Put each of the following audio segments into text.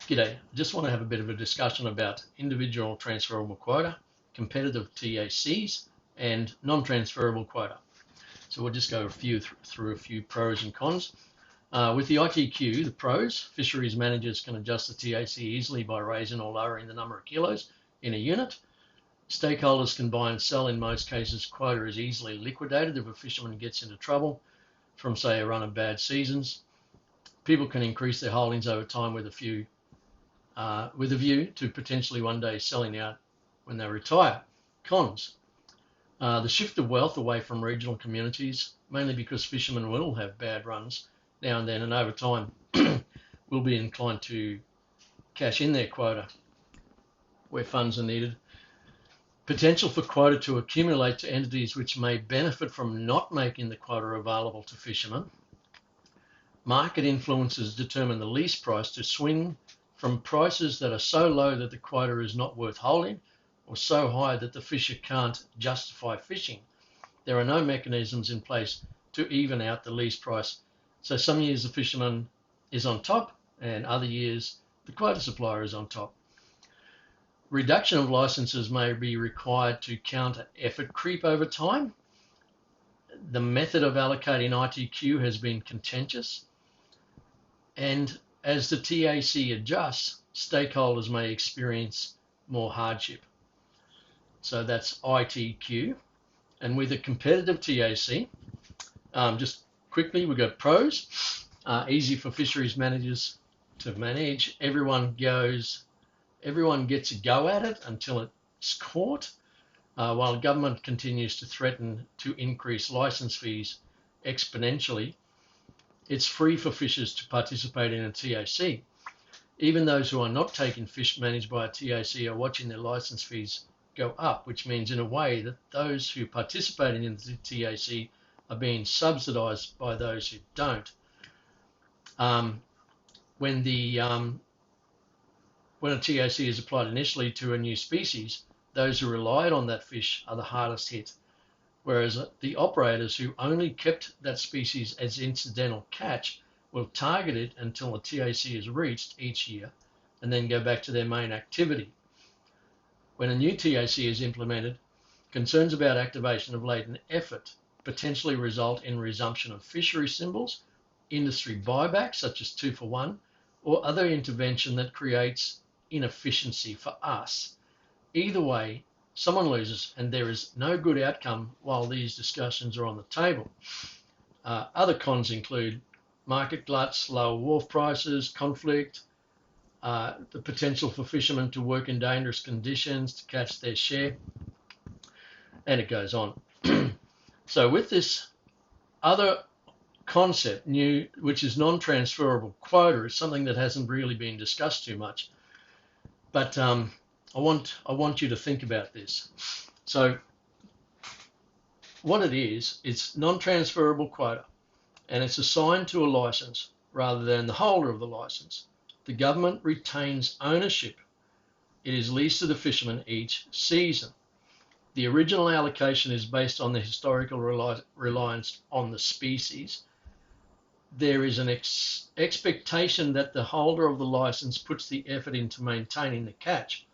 G'day, just want to have a bit of a discussion about individual transferable quota, competitive TACs, and non-transferable quota. So we'll just go through a few pros and cons. With the ITQ, the pros, fisheries managers can adjust the TAC easily by raising or lowering the number of kilos in a unit. Stakeholders can buy and sell. In most cases, quota is easily liquidated if a fisherman gets into trouble from, say, a run of bad seasons. People can increase their holdings over time with a view to potentially one day selling out when they retire. Cons. The shift of wealth away from regional communities, mainly because fishermen will have bad runs now and then, and over time will be inclined to cash in their quota where funds are needed. Potential for quota to accumulate to entities which may benefit from not making the quota available to fishermen. Market influences determine the lease price to swing from prices that are so low that the quota is not worth holding, or so high that the fisher can't justify fishing. There are no mechanisms in place to even out the lease price. So some years the fisherman is on top, and other years the quota supplier is on top. Reduction of licenses may be required to counter effort creep over time. The method of allocating ITQ has been contentious, and as the TAC adjusts, stakeholders may experience more hardship. So that's ITQ. And with a competitive TAC, just quickly, we've got pros. Easy for fisheries managers to manage. Everyone gets a go at it until it's caught, while government continues to threaten to increase license fees exponentially. It's free for fishers to participate in a TAC. Even those who are not taking fish managed by a TAC are watching their license fees go up, which means in a way that those who participate in the TAC are being subsidised by those who don't. When a TAC is applied initially to a new species, those who relied on that fish are the hardest hit, whereas the operators who only kept that species as incidental catch will target it until a TAC is reached each year and then go back to their main activity. When a new TAC is implemented, concerns about activation of latent effort potentially result in resumption of fishery symbols, industry buybacks such as 2-for-1, or other intervention that creates inefficiency for us. Either way, someone loses, and there is no good outcome while these discussions are on the table. Other cons include market gluts, lower wharf prices, conflict, the potential for fishermen to work in dangerous conditions to catch their share, and it goes on. So with this other concept, which is non-transferable quota, is something that hasn't really been discussed too much. But I want you to think about this. So what it is, it's non-transferable quota, and it's assigned to a license rather than the holder of the license. The government retains ownership. It is leased to the fishermen each season. The original allocation is based on the historical reliance on the species. There is an expectation that the holder of the license puts the effort into maintaining the catch.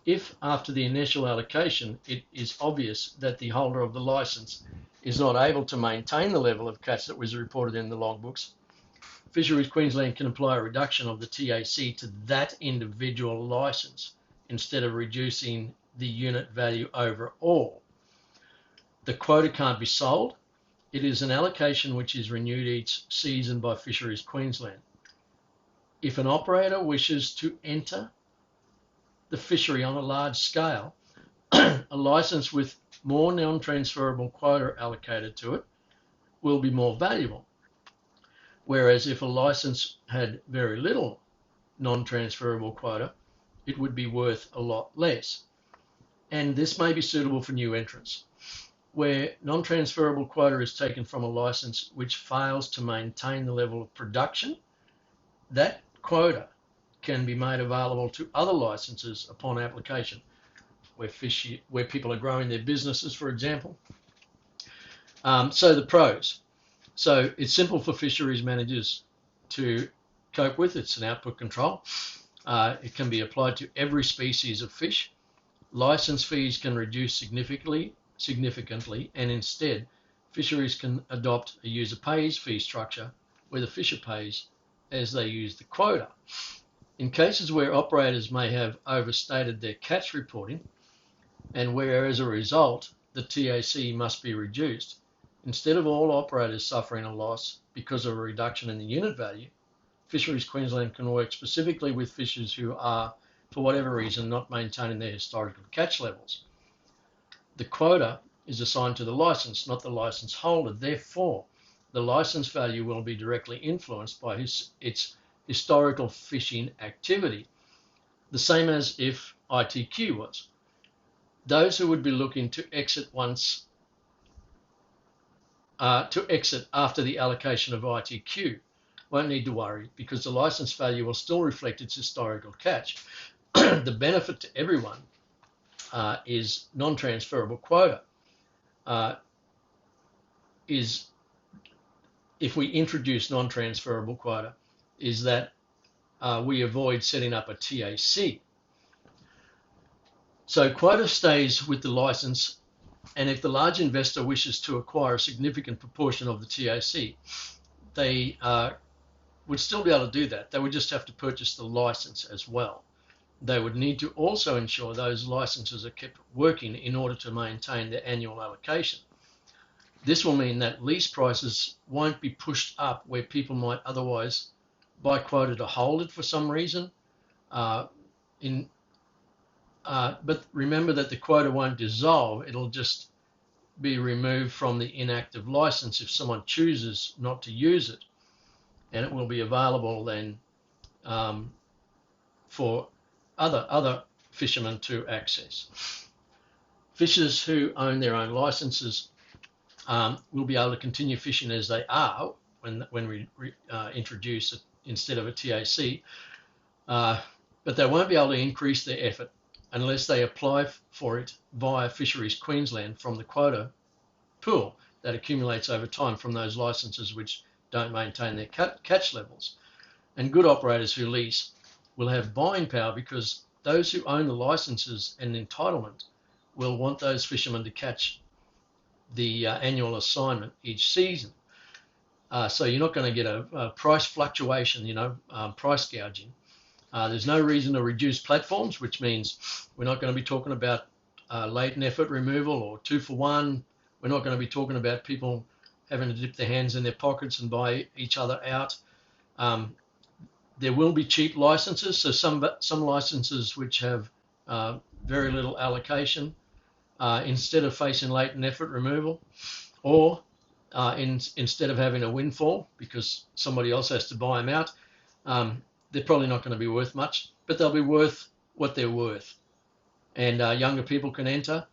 If after the initial allocation it is obvious that the holder of the license is not able to maintain the level of catch that was reported in the logbooks, Fisheries Queensland can apply a reduction of the TAC to that individual license instead of reducing the unit value overall. The quota can't be sold. It is an allocation which is renewed each season by Fisheries Queensland. If an operator wishes to enter the fishery on a large scale, a license with more non-transferable quota allocated to it will be more valuable. Whereas if a license had very little non-transferable quota, it would be worth a lot less. And this may be suitable for new entrants. Where non-transferable quota is taken from a license which fails to maintain the level of production, that quota can be made available to other licenses upon application, where people are growing their businesses, for example. So the pros. So it's simple for fisheries managers to cope with. It's an output control. It can be applied to every species of fish. License fees can reduce significantly, and instead, fisheries can adopt a user pays fee structure where the fisher pays as they use the quota. In cases where operators may have overstated their catch reporting and where as a result the TAC must be reduced, instead of all operators suffering a loss because of a reduction in the unit value, Fisheries Queensland can work specifically with fishers who are, for whatever reason, not maintaining their historical catch levels. The quota is assigned to the licence, not the licence holder. Therefore, the licence value will be directly influenced by its historical fishing activity, the same as if ITQ was. Those who would be looking to exit after the allocation of ITQ won't need to worry because the licence value will still reflect its historical catch. The benefit to everyone is non-transferable quota. If we introduce non-transferable quota, is that we avoid setting up a TAC. So quota stays with the licence, and if the large investor wishes to acquire a significant proportion of the TAC, they would still be able to do that. They would just have to purchase the licence as well. They would need to also ensure those licences are kept working in order to maintain their annual allocation. This will mean that lease prices won't be pushed up where people might otherwise buy quota to hold it for some reason. But remember that the quota won't dissolve. It'll just be removed from the inactive licence if someone chooses not to use it. And it will be available then for other fishermen to access. Fishers who own their own licences will be able to continue fishing as they are when we introduce it instead of a TAC, but they won't be able to increase their effort unless they apply for it via Fisheries Queensland from the quota pool that accumulates over time from those licences which don't maintain their catch levels. And good operators who lease will have buying power because those who own the licences and entitlement will want those fishermen to catch the annual assignment each season. So you're not going to get a price fluctuation, price gouging. There's no reason to reduce platforms, which means we're not going to be talking about latent effort removal or 2-for-1. We're not going to be talking about people having to dip their hands in their pockets and buy each other out. There will be cheap licenses, so some licenses which have very little allocation, instead of facing latent effort removal, or instead of having a windfall because somebody else has to buy them out, they're probably not going to be worth much, but they'll be worth what they're worth. And younger people can enter,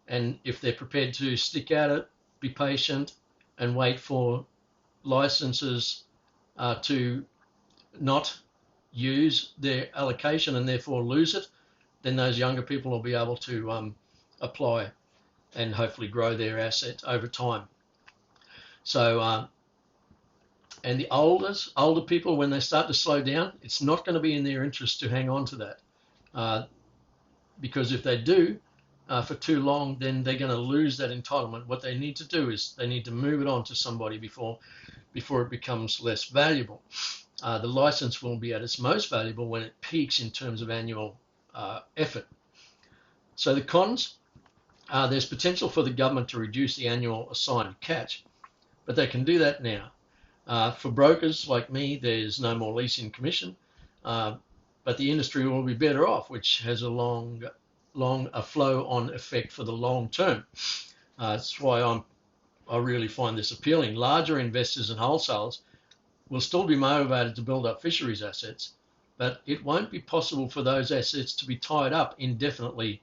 and if they're prepared to stick at it, be patient, and wait for licenses to not use their allocation and therefore lose it, then those younger people will be able to apply and hopefully grow their asset over time. So, and the older people, when they start to slow down, it's not going to be in their interest to hang on to that, because if they do for too long, then they're going to lose that entitlement. What they need to do is they need to move it on to somebody before it becomes less valuable. The license will be at its most valuable when it peaks in terms of annual effort. So the cons, there's potential for the government to reduce the annual assigned catch, but they can do that now. For brokers like me, there's no more leasing commission, but the industry will be better off, which has a long flow-on effect for the long term. That's why I really find this appealing. Larger investors and wholesalers will still be motivated to build up fisheries assets, but it won't be possible for those assets to be tied up indefinitely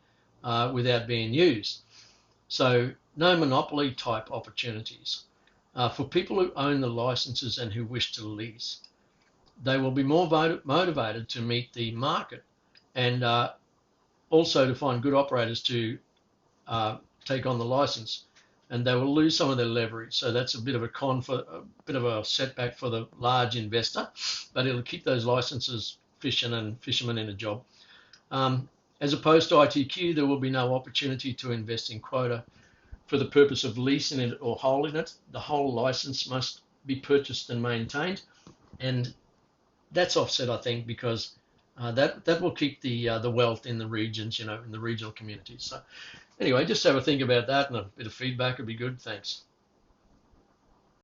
without being used. So no monopoly type opportunities. For people who own the licenses and who wish to lease, they will be more motivated to meet the market and also to find good operators to take on the license and they will lose some of their leverage. So that's a bit of a bit of a setback for the large investor, but it'll keep those licenses fishing and fishermen in a job. As opposed to ITQ, there will be no opportunity to invest in quota for the purpose of leasing it or holding it. The whole license must be purchased and maintained, and that's offset, I think, because that will keep the wealth in the regions, in the regional communities. So anyway, just have a think about that, and a bit of feedback would be good. Thanks.